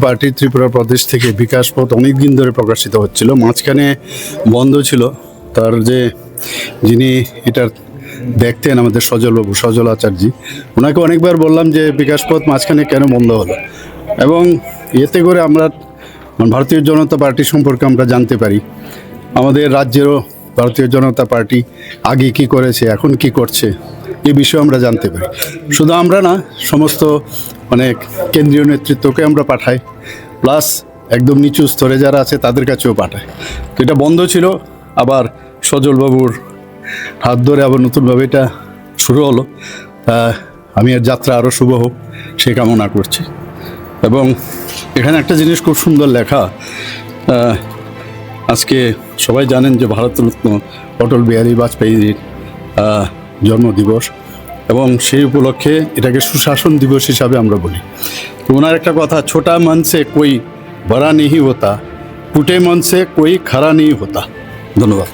Party Tripura প্রদেশ থেকে বিকাশ পথ অনেক দিন ধরে প্রকাশিত হচ্ছিল, মাঝখানে বন্ধ ছিল। তার যিনি এটার দেখতেন আমাদের সজল আচার্যজি, ওনাকে অনেকবার বললাম যে বিকাশ পথ মাঝখানে কেন বন্ধ হলো, এবং এতে করে আমরা ভারতীয় জনতা পার্টি সম্পর্কে আমরা জানতে পারি। আমাদের রাজ্যেরও ভারতীয় জনতা পার্টি আগে কি করেছে, এখন কি করছে, এই বিষয়ে আমরা জানতে পারি। শুধু আমরা না, সমস্ত অনেক কেন্দ্রীয় নেতৃত্বকে আমরা পাঠাই, প্লাস একদম নিচু স্তরে যারা আছে তাদের কাছেও পাঠাই। তো এটা বন্ধ ছিল, আবার সজলবাবুর হাত ধরে আবার নতুনভাবে এটা শুরু হলো। আমি এর যাত্রা আরও শুভ হোক সে কামনা করছি। এবং এখানে একটা জিনিস খুব সুন্দর লেখা, আজকে সবাই জানেন যে ভারতরত্ন অটল বিহারী বাজপেয়ীর জন্মদিবস, এবং সেই উপলক্ষে এটাকে সুশাসন দিবস হিসাবে আমরা বলি। তো ওনার একটা কথা, ছোটা মন সে কোই বড়া নেই হতা, টুটে মন সে কোই খারা নেই হতা। ধন্যবাদ।